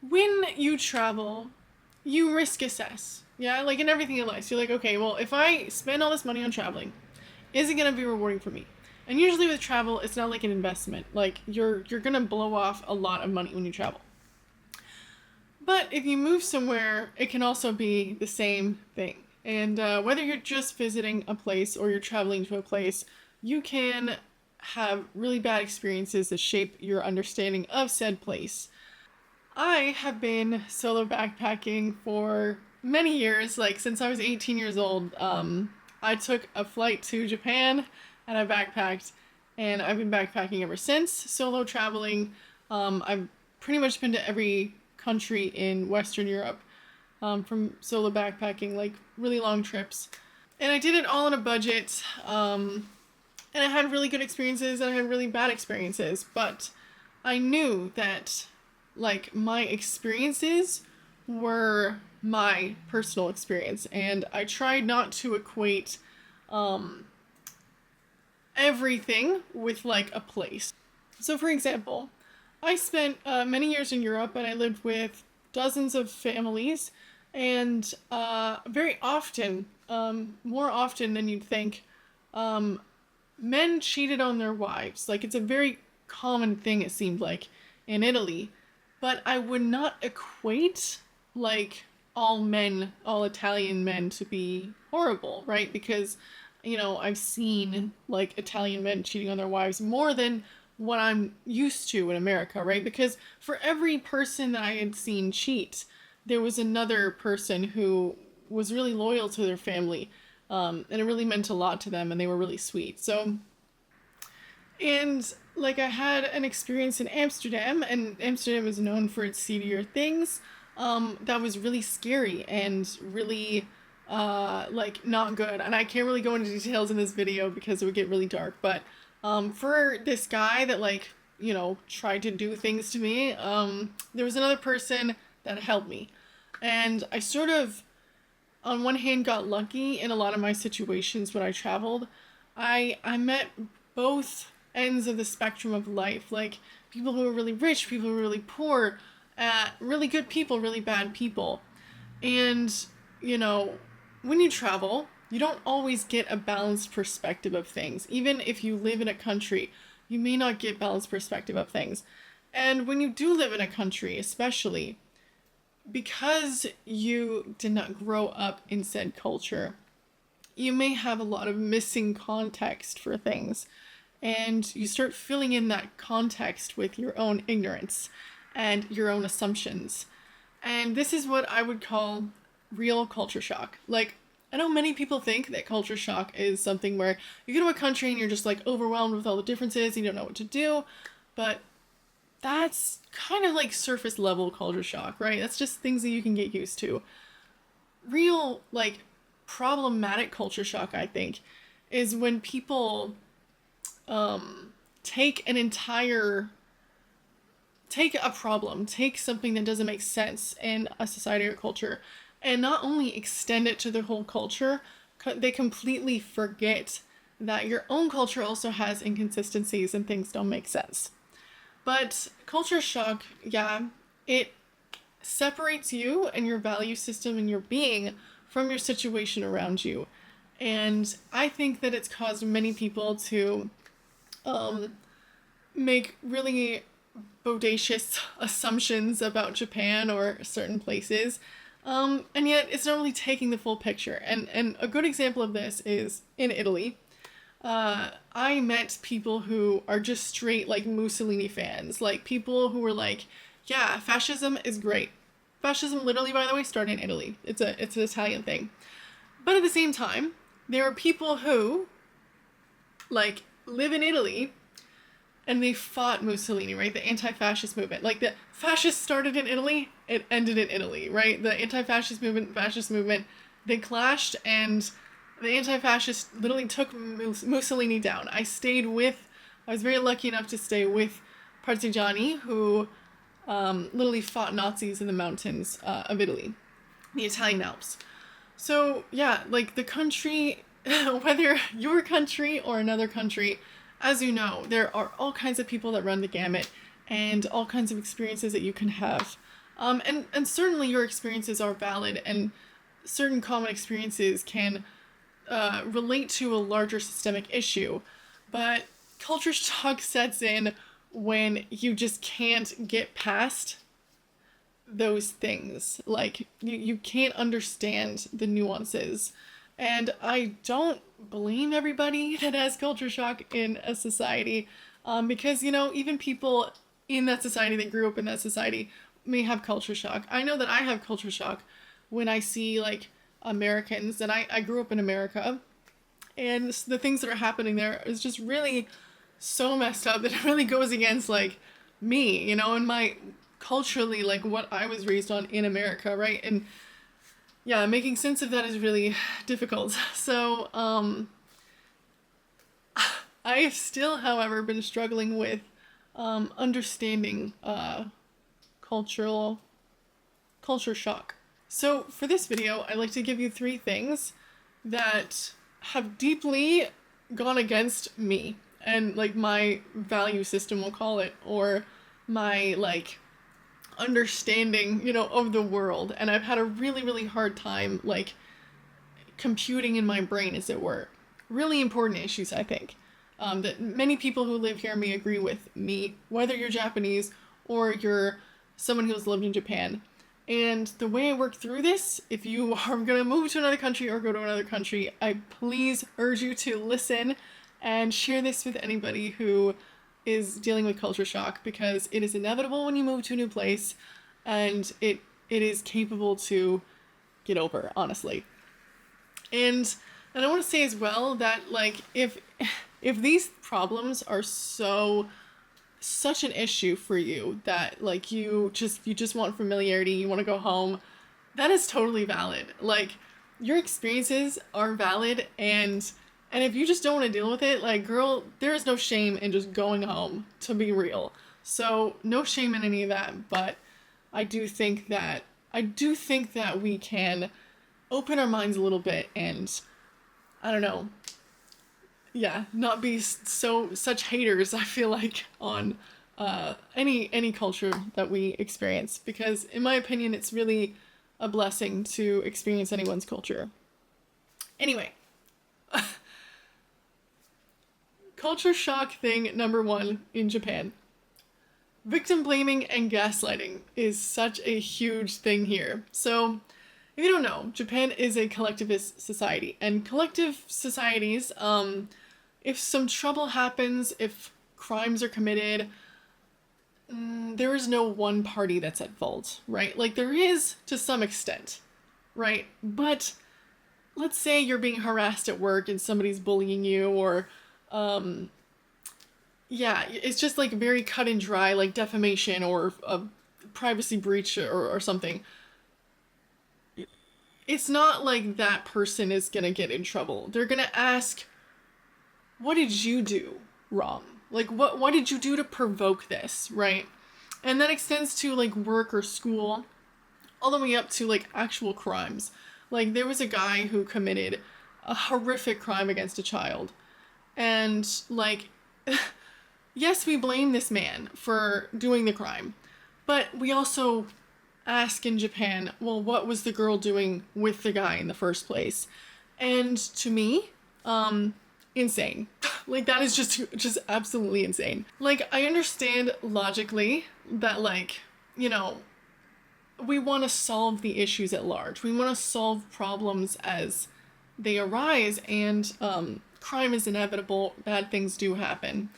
When you travel, you risk assess. Yeah, like in everything in life. So you're like, okay, well, if I spend all this money on traveling, is it gonna be rewarding for me? And usually with travel, it's not like an investment. Like you're gonna blow off a lot of money when you travel. But if you move somewhere, it can also be the same thing. And whether you're just visiting a place or you're traveling to a place, you can have really bad experiences that shape your understanding of said place. I have been solo backpacking for many years, like since I was 18 years old. I took a flight to Japan and I backpacked, and I've been backpacking ever since, solo traveling. I've pretty much been to every country in Western Europe from solo backpacking, like really long trips. And I did it all on a budget, and I had really good experiences and I had really bad experiences, but I knew that like my experiences were my personal experience, and I tried not to equate um, everything with like a place. So, for example, I spent many years in Europe and I lived with dozens of families, and very often, more often than you'd think, um, men cheated on their wives. Like, it's a very common thing, it seemed like, in Italy. But I would not equate, like, all men, all Italian men to be horrible, right? Because, I've seen, like, Italian men cheating on their wives more than what I'm used to in America, right? Because for every person that I had seen cheat, there was another person who was really loyal to their family, and it really meant a lot to them, and they were really sweet. So, and like I had an experience in Amsterdam, and Amsterdam is known for its seedier things. That was really scary and really like not good. And I can't really go into details in this video because it would get really dark. But for this guy that like tried to do things to me, there was another person that helped me, and I sort of on one hand got lucky in a lot of my situations when I traveled. I met both ends of the spectrum of life, like people who were really rich, people who were really poor, really good people, really bad people. And, you know, when you travel, you don't always get a balanced perspective of things. Even if you live in a country, you may not get balanced perspective of things. And when you do live in a country, especially, because you did not grow up in said culture, you may have a lot of missing context for things. And you start filling in that context with your own ignorance and your own assumptions. And this is what I would call real culture shock. Like, I know many people think that culture shock is something where you go to a country and you're just like overwhelmed with all the differences, you don't know what to do, but that's kind of like surface level culture shock, right? That's just things that you can get used to. Real, like, problematic culture shock, I think, is when people take a problem, take something that doesn't make sense in a society or culture, and not only extend it to the whole culture, they completely forget that your own culture also has inconsistencies and things don't make sense. But culture shock, yeah, it separates you and your value system and your being from your situation around you. And I think that it's caused many people to make really bodacious assumptions about Japan or certain places. And yet it's not really taking the full picture. And a good example of this is in Italy. I met people who are just straight like Mussolini fans, like people who were like, yeah, fascism is great. Fascism literally, by the way, started in Italy. It's an Italian thing. But at the same time, there are people who like live in Italy and they fought Mussolini, right? The anti-fascist movement. Like, the fascists started in Italy, it ended in Italy, right? The anti-fascist movement, fascist movement, they clashed, and the anti-fascists literally took Mussolini down. I was very lucky enough to stay with partigiani who literally fought Nazis in the mountains of Italy, the Italian Alps. So, yeah, like, the country, whether your country or another country, as you know, there are all kinds of people that run the gamut and all kinds of experiences that you can have. And certainly your experiences are valid, and certain common experiences can relate to a larger systemic issue. But culture shock sets in when you just can't get past those things. Like, you can't understand the nuances. And I don't blame everybody that has culture shock in a society, because, even people in that society that grew up in that society may have culture shock. I know that I have culture shock when I see, like, Americans, and I grew up in America, and the things that are happening there is just really so messed up that it really goes against, like, me, and my culturally, like, what I was raised on in America, right? And yeah, making sense of that is really difficult. So, I have still, however, been struggling with understanding culture shock. So for this video, I'd like to give you 3 things that have deeply gone against me and, like, my value system, we'll call it, or my, like, understanding, of the world. And I've had a really, really hard time, like, computing in my brain, as it were. Really important issues, I think, that many people who live here may agree with me, whether you're Japanese or you're someone who's lived in Japan. And the way I work through this, if you are going to move to another country or go to another country, I please urge you to listen and share this with anybody who is dealing with culture shock, because it is inevitable when you move to a new place, and it is capable to get over, honestly. And I want to say as well that, like, if these problems are such an issue for you that, like, you just want familiarity, you want to go home, that is totally valid. Like, your experiences are valid, and if you just don't want to deal with it, like, girl, there is no shame in just going home, to be real. So no shame in any of that. But I do think that we can open our minds a little bit and, I don't know, yeah, not be such haters, I feel like, on any culture that we experience, because in my opinion it's really a blessing to experience anyone's culture. Anyway, culture shock thing number 1 in Japan. Victim blaming and gaslighting is such a huge thing here. So, if you don't know, Japan is a collectivist society, and collective societies, if some trouble happens, if crimes are committed, there is no one party that's at fault, right? Like, there is to some extent, right? But let's say you're being harassed at work and somebody's bullying you, or yeah, it's just, like, very cut and dry, like defamation or a privacy breach or something. It's not like that person is gonna get in trouble. They're gonna ask, what did you do wrong? Like, what did you do to provoke this, right? And that extends to, like, work or school, all the way up to, like, actual crimes. Like, there was a guy who committed a horrific crime against a child. And, like, yes, we blame this man for doing the crime, but we also ask in Japan, well, what was the girl doing with the guy in the first place? And to me, insane. Like, that is just absolutely insane. Like, I understand logically that, like, we want to solve the issues at large. We want to solve problems as they arise, and crime is inevitable. Bad things do happen.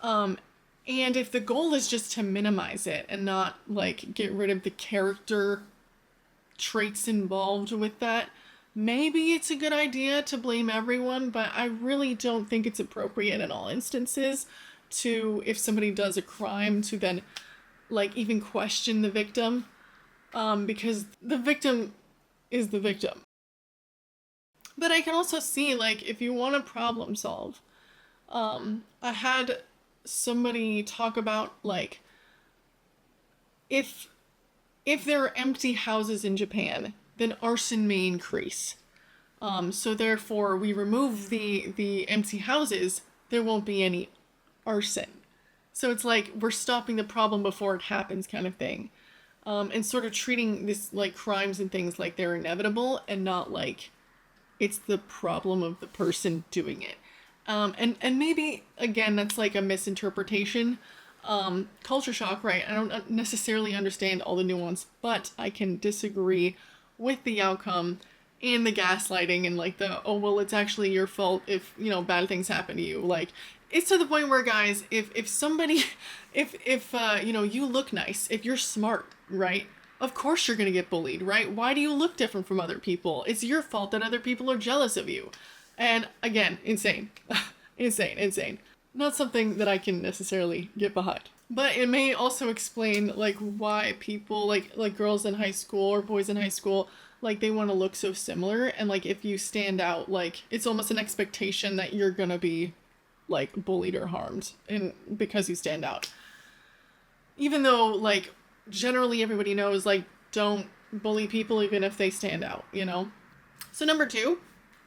And if the goal is just to minimize it and not, like, get rid of the character traits involved with that, maybe it's a good idea to blame everyone, but I really don't think it's appropriate in all instances to, if somebody does a crime, to then, like, even question the victim, because the victim is the victim. But I can also see, like, if you want to problem solve, I had somebody talk about, like, if there are empty houses in Japan, then arson may increase. So therefore, we remove the empty houses, there won't be any arson. So it's like we're stopping the problem before it happens, kind of thing. and sort of treating this like crimes and things like they're inevitable and not like it's the problem of the person doing it. And maybe again that's like a misinterpretation. Culture shock, right? I don't necessarily understand all the nuance, but I can disagree with the outcome and the gaslighting and like the, oh well, it's actually your fault if bad things happen to you. Like it's to the point where, guys, if somebody if you look nice, if you're smart, right, of course you're gonna get bullied, right? Why do you look different from other people? It's your fault that other people are jealous of you. And again, insane. insane. Not something that I can necessarily get behind. But it may also explain like why people like girls in high school or boys in high school, like they want to look so similar, and like if you stand out, like it's almost an expectation that you're gonna be like bullied or harmed and because you stand out. Even though like generally everybody knows like don't bully people even if they stand out, So number 2,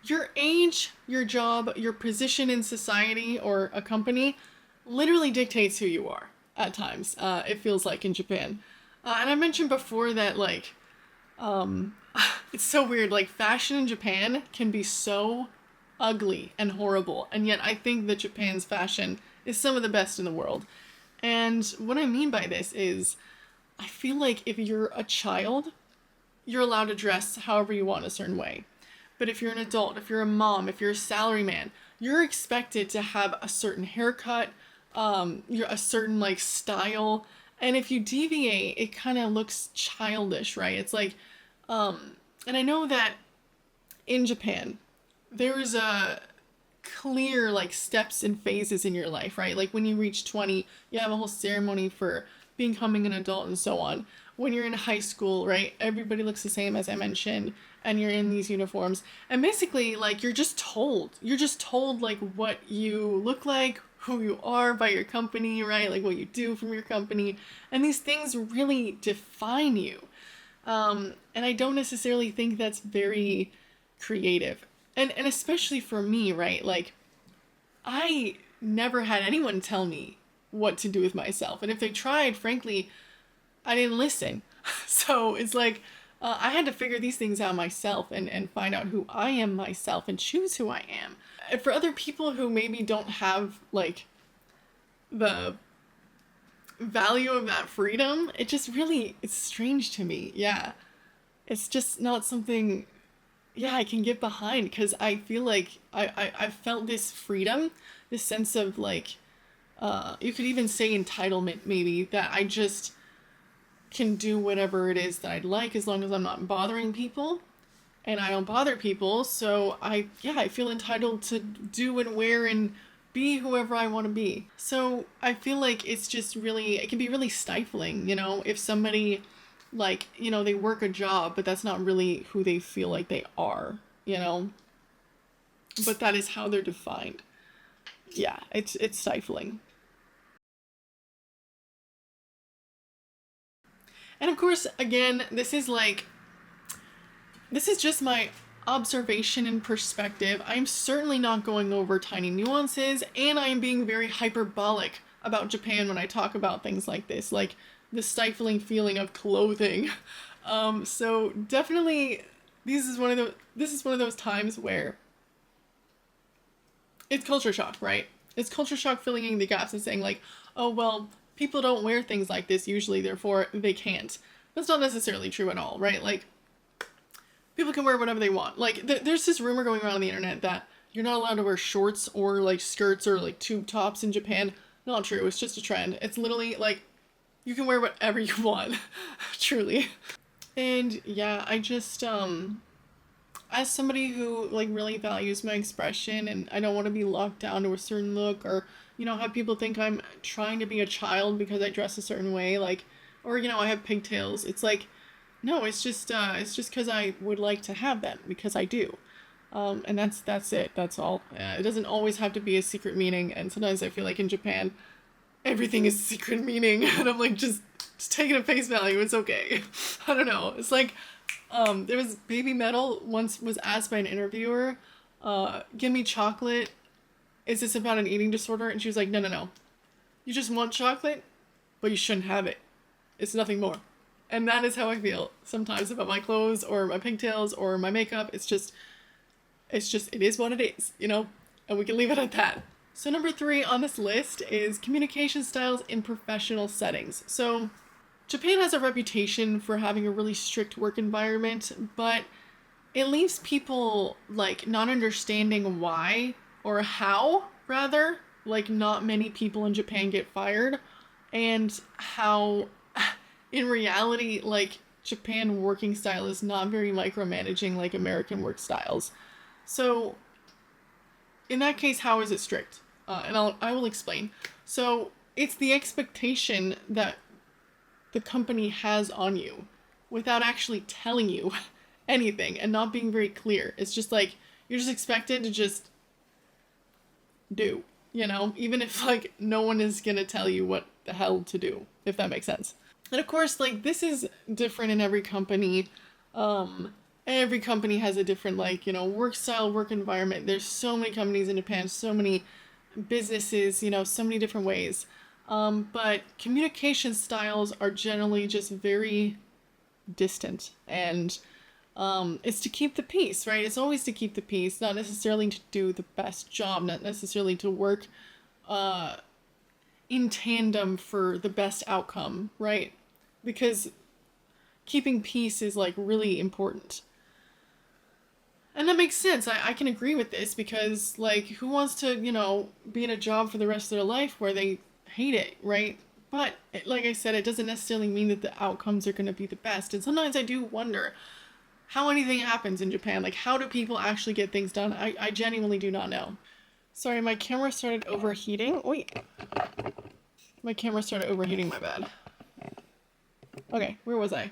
your age, your job, your position in society or a company literally dictates who you are at times. It feels like in Japan. And I mentioned before that like it's so weird, like fashion in Japan can be so ugly and horrible, and yet I think that Japan's fashion is some of the best in the world. And what I mean by this is I feel like if you're a child, you're allowed to dress however you want a certain way. But if you're an adult, if you're a mom, if you're a salaryman, you're expected to have a certain haircut, you're a certain like style. And if you deviate, it kind of looks childish, right? It's like, and I know that in Japan, there's a clear like steps and phases in your life, right? Like when you reach 20, you have a whole ceremony for becoming an adult and so on. When you're in high school, right, everybody looks the same as I mentioned, and you're in these uniforms, and basically like you're just told like what you look like, who you are by your company, right? Like what you do from your company, and these things really define you. And I don't necessarily think that's very creative. And especially for me, right? Like, I never had anyone tell me what to do with myself. And if they tried, frankly, I didn't listen. So it's like, I had to figure these things out myself and find out who I am myself and choose who I am. And for other people who maybe don't have, like, the value of that freedom, it's strange to me. Yeah. It's just not something, yeah, I can get behind, because I feel like I felt this freedom, this sense of like, you could even say entitlement maybe, that I just can do whatever it is that I'd like as long as I'm not bothering people, and I don't bother people, so I feel entitled to do and wear and be whoever I want to be. So I feel like it's just really, it can be really stifling, if somebody like, they work a job, but that's not really who they feel like they are, but that is how they're defined. Yeah, it's stifling. And of course, again, this is just my observation and perspective. I'm certainly not going over tiny nuances, and I am being very hyperbolic about Japan when I talk about things like this, like the stifling feeling of clothing. So definitely, this is one of those times where it's culture shock, right? It's culture shock filling in the gaps and saying like, oh well, people don't wear things like this usually, therefore they can't. That's not necessarily true at all, right? Like, people can wear whatever they want. Like, there's this rumor going around on the internet that you're not allowed to wear shorts or like skirts or like tube tops in Japan. Not true. It's just a trend. It's literally like, you can wear whatever you want, truly. And yeah, I just, as somebody who like really values my expression, and I don't want to be locked down to a certain look, or have people think I'm trying to be a child because I dress a certain way, like, or I have pigtails. It's like, no, it's just because I would like to have them, because I do. And that's it. That's all. It doesn't always have to be a secret meaning, and sometimes I feel like in Japan, everything is secret meaning, and I'm like, just take it at face value. It's okay. I don't know. It's like, there was Baby Metal once was asked by an interviewer, give me chocolate. Is this about an eating disorder? And she was like, no. You just want chocolate, but you shouldn't have it. It's nothing more. And that is how I feel sometimes about my clothes or my pigtails or my makeup. It is what it is, you know? And we can leave it at that. So number 3 on this list is communication styles in professional settings. So Japan has a reputation for having a really strict work environment, but it leaves people like not understanding why or how, rather, like not many people in Japan get fired, and how in reality, like Japan working style is not very micromanaging like American work styles. So in that case, how is it strict? I will explain. So it's the expectation that the company has on you without actually telling you anything and not being very clear. It's just like you're just expected to just do, you know, even if like no one is gonna tell you what the hell to do, if that makes sense. And of course, like this is different in every company. Every company has a different like, you know, work style, work environment. There's so many companies in Japan, so many businesses, you know, so many different ways. But communication styles are generally just very distant, and it's to keep the peace, right? It's always to keep the peace, not necessarily to do the best job, not necessarily to work in tandem for the best outcome, right? Because keeping peace is like really important. And that makes sense. I can agree with this because, like, who wants to, you know, be in a job for the rest of their life where they hate it, right? But, like I said, it doesn't necessarily mean that the outcomes are going to be the best. And sometimes I do wonder how anything happens in Japan. Like, how do people actually get things done? I genuinely do not know. Sorry, my camera started overheating. Wait. My camera started overheating, my bad. Okay, where was I?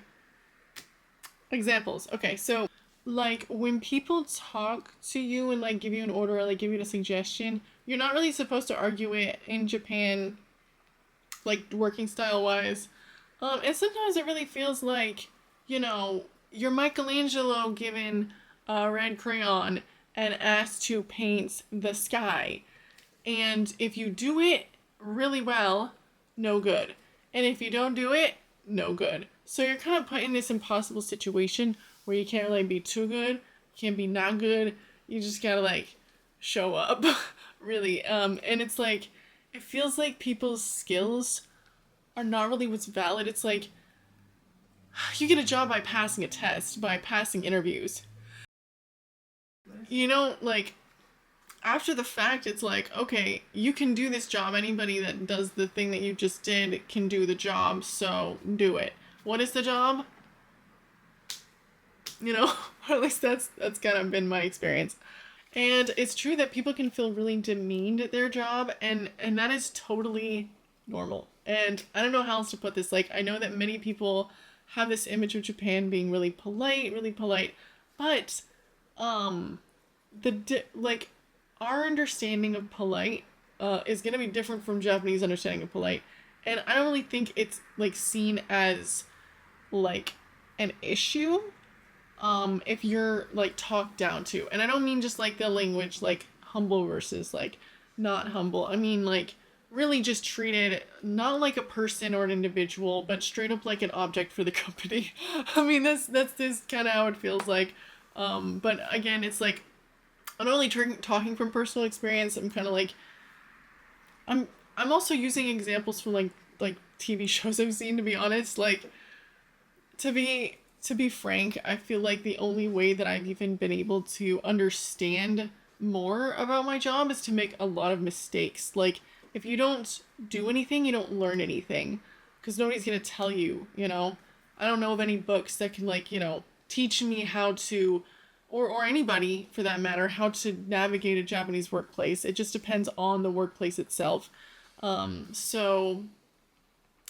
Examples. Okay, so like when people talk to you and like give you an order or like give you a suggestion, you're not really supposed to argue it in Japan, like working style wise. And sometimes it really feels like, you know, you're Michelangelo given a red crayon and asked to paint the sky. And if you do it really well, no good. And if you don't do it, no good. So you're kind of put in this impossible situation where you can't really be too good, can't be not good. You just gotta like show up, really. And it's like, it feels like people's skills are not really what's valid. It's like, you get a job by passing a test, by passing interviews. You know, like, after the fact, it's like, okay, you can do this job. Anybody that does the thing that you just did can do the job, so do it. What is the job? You know, or at least that's kind of been my experience. And it's true that people can feel really demeaned at their job, and that is totally normal. And I don't know how else to put this. Like, I know that many people have this image of Japan being really polite, but like our understanding of polite is gonna be different from Japanese understanding of polite, and I don't really think it's like seen as like an issue if you're like talked down to. And I don't mean just like the language, like humble versus like not humble. I mean like really just treated not like a person or an individual, but straight up like an object for the company. I mean that's this kind of how it feels like. But again, it's like I'm not only talking from personal experience. I'm kind of like I'm also using examples from like TV shows I've seen, to be honest. Like to be frank, I feel like the only way that I've even been able to understand more about my job is to make a lot of mistakes. Like, if you don't do anything, you don't learn anything. Because nobody's going to tell you, you know? I don't know of any books that can, like, you know, teach me how to, or anybody, for that matter, how to navigate a Japanese workplace. It just depends on the workplace itself. So,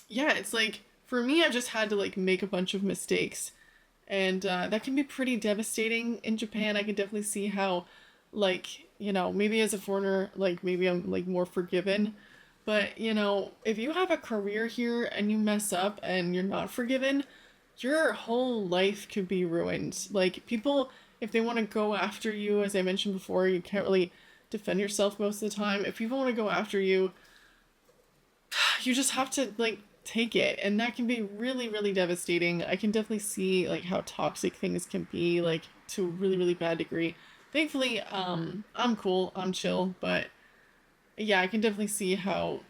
yeah, it's like, for me, I've just had to, like, make a bunch of mistakes. And that can be pretty devastating in Japan. I can definitely see how, like, you know, maybe as a foreigner, like, maybe I'm, like, more forgiven. But, you know, if you have a career here and you mess up and you're not forgiven, your whole life could be ruined. Like, people, if they want to go after you, as I mentioned before, you can't really defend yourself most of the time. If people want to go after you, you just have to, like, take it, and that can be really, really devastating. I can definitely see like how toxic things can be, like to a really, really bad degree. Thankfully, I'm cool, I'm chill, but yeah, I can definitely see how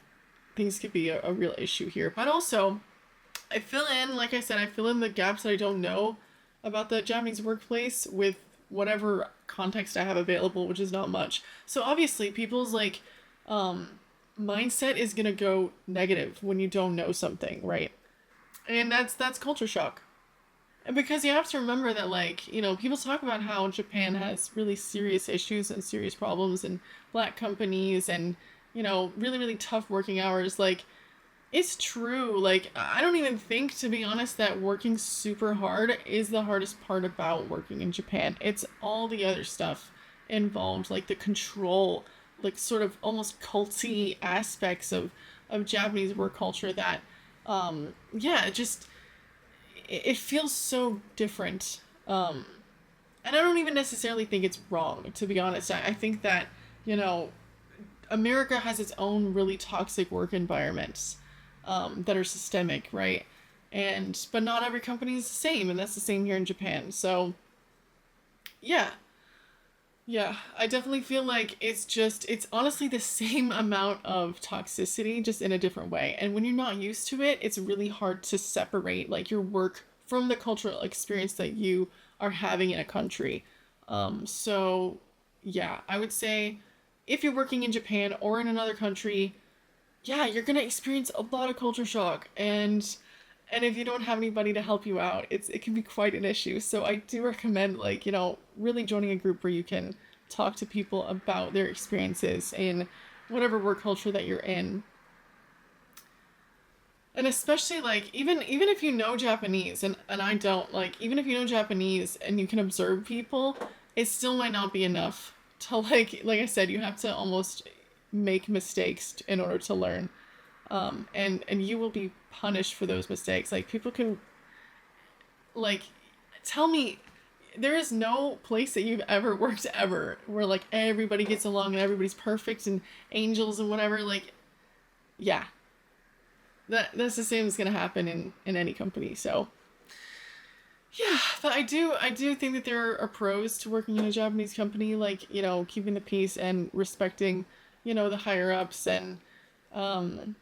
things could be a real issue here. But also, I fill in, like I said, I fill in the gaps that I don't know about the Japanese workplace with whatever context I have available, which is not much. So obviously, people's like um, mindset is gonna go negative when you don't know something, right? And that's culture shock. And because you have to remember that, like, people talk about how Japan has really serious issues and serious problems and black companies and, really, really tough working hours. Like, it's true. Like, I don't even think, to be honest, that working super hard is the hardest part about working in Japan. It's all the other stuff involved, like the control, like sort of almost culty aspects of Japanese work culture that, yeah, it feels so different. And I don't even necessarily think it's wrong, to be honest. I think that, you know, America has its own really toxic work environments that are systemic, right? But not every company is the same, and that's the same here in Japan. So, yeah, yeah, I definitely feel like it's honestly the same amount of toxicity, just in a different way. And when you're not used to it, it's really hard to separate like your work from the cultural experience that you are having in a country. So yeah, I would say if you're working in Japan or in another country, yeah, you're gonna experience a lot of culture shock, and if you don't have anybody to help you out, it can be quite an issue. So I do recommend, like, really joining a group where you can talk to people about their experiences in whatever work culture that you're in. And especially, like, even if you know Japanese, and I don't, like, even if you know Japanese and you can observe people, it still might not be enough to, like I said, you have to almost make mistakes in order to learn. And you will be punished for those mistakes. Like, people can, like, tell me, there is no place that you've ever worked ever where like everybody gets along and everybody's perfect and angels and whatever. Like, yeah, that's the same as gonna happen in any company. So yeah, but I do think that there are pros to working in a Japanese company, like, keeping the peace and respecting, the higher ups, and um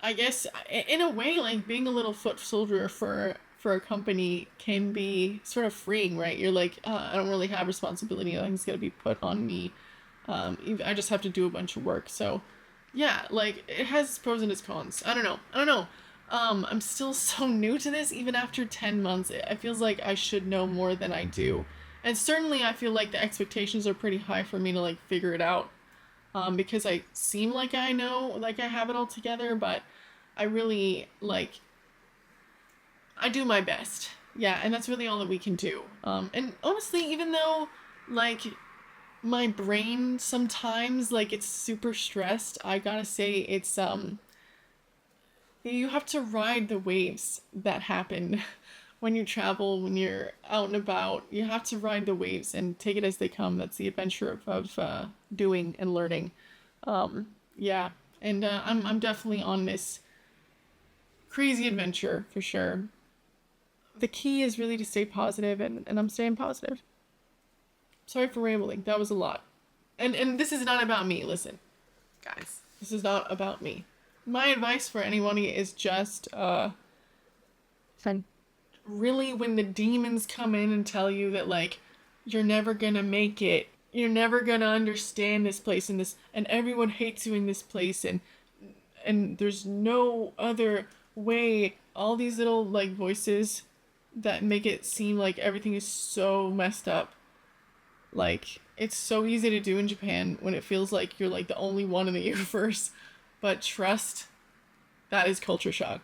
I guess in a way, like, being a little foot soldier for a company can be sort of freeing, right? You're like, I don't really have responsibility. Nothing's gonna be put on me. I just have to do a bunch of work. So, yeah, like, it has its pros and its cons. I don't know. I don't know. I'm still so new to this, even after 10 months. It feels like I should know more than I do. And certainly I feel like the expectations are pretty high for me to, like, figure it out. Because I seem like I know, like I have it all together, but I really, like, I do my best. Yeah, and that's really all that we can do. And honestly, even though, like, my brain sometimes, like, it's super stressed, I gotta say, you have to ride the waves that happen when you travel, when you're out and about. You have to ride the waves and take it as they come. That's the adventure of doing and learning. Yeah, and I'm definitely on this crazy adventure for sure. The key is really to stay positive, and I'm staying positive. Sorry for rambling. That was a lot. And this is not about me. Listen, guys, this is not about me. My advice for anyone is just fun. Really, when the demons come in and tell you that, like, you're never gonna make it, you're never gonna understand this place and everyone hates you in this place, and there's no other way, all these little, like, voices that make it seem like everything is so messed up. Like, it's so easy to do in Japan when it feels like you're, like, the only one in the universe. But trust, that is culture shock.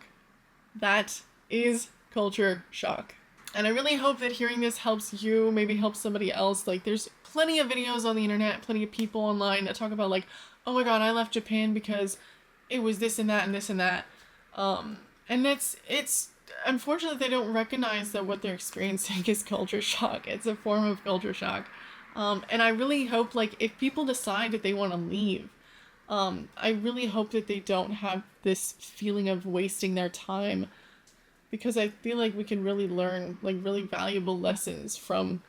That is culture shock. And I really hope that hearing this helps you, maybe helps somebody else. Like, there's plenty of videos on the internet, plenty of people online that talk about, like, oh my god, I left Japan because it was this and that and this and that. And it's unfortunate they don't recognize that what they're experiencing is culture shock. It's a form of culture shock. And I really hope, like, if people decide that they want to leave, I really hope that they don't have this feeling of wasting their time, because I feel like we can really learn like really valuable lessons from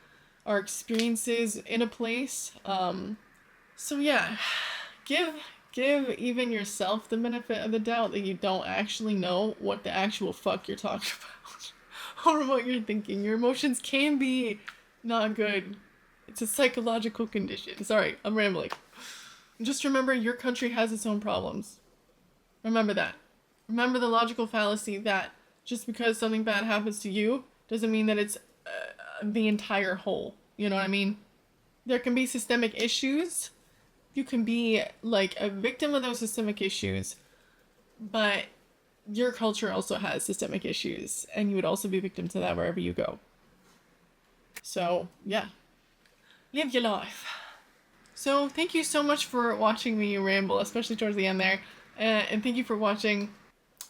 our experiences in a place. So yeah, give give even yourself the benefit of the doubt that you don't actually know what the actual fuck you're talking about or what you're thinking. Your emotions can be not good. It's a psychological condition. Sorry, I'm rambling. Just remember your country has its own problems. Remember that. Remember the logical fallacy that just because something bad happens to you doesn't mean that it's the entire whole. You know what I mean? There can be systemic issues. You can be like a victim of those systemic issues, but your culture also has systemic issues, and you would also be victim to that wherever you go. So, yeah, live your life. So, thank you so much for watching me ramble, especially towards the end there, and thank you for watching.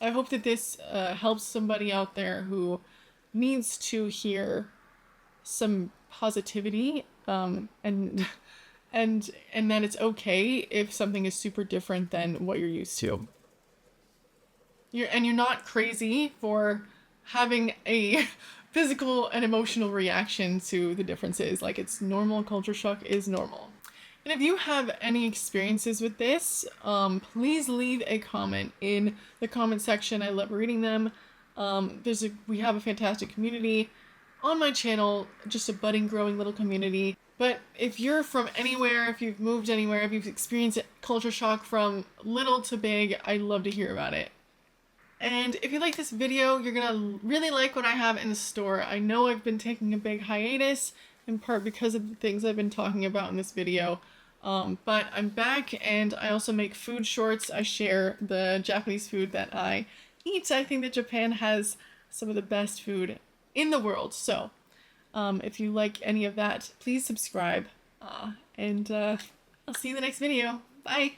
I hope that this helps somebody out there who needs to hear some positivity, and and that it's okay if something is super different than what you're used to. You're not crazy for having a physical and emotional reaction to the differences. Like, it's normal. Culture shock is normal. And if you have any experiences with this, please leave a comment in the comment section. I love reading them. We have a fantastic community on my channel, just a budding, growing little community. But if you're from anywhere, if you've moved anywhere, if you've experienced culture shock from little to big, I'd love to hear about it. And if you like this video, you're gonna really like what I have in the store. I know I've been taking a big hiatus, in part because of the things I've been talking about in this video. But I'm back, and I also make food shorts. I share the Japanese food that I eat. I think that Japan has some of the best food in the world. So if you like any of that, please subscribe. And I'll see you in the next video. Bye!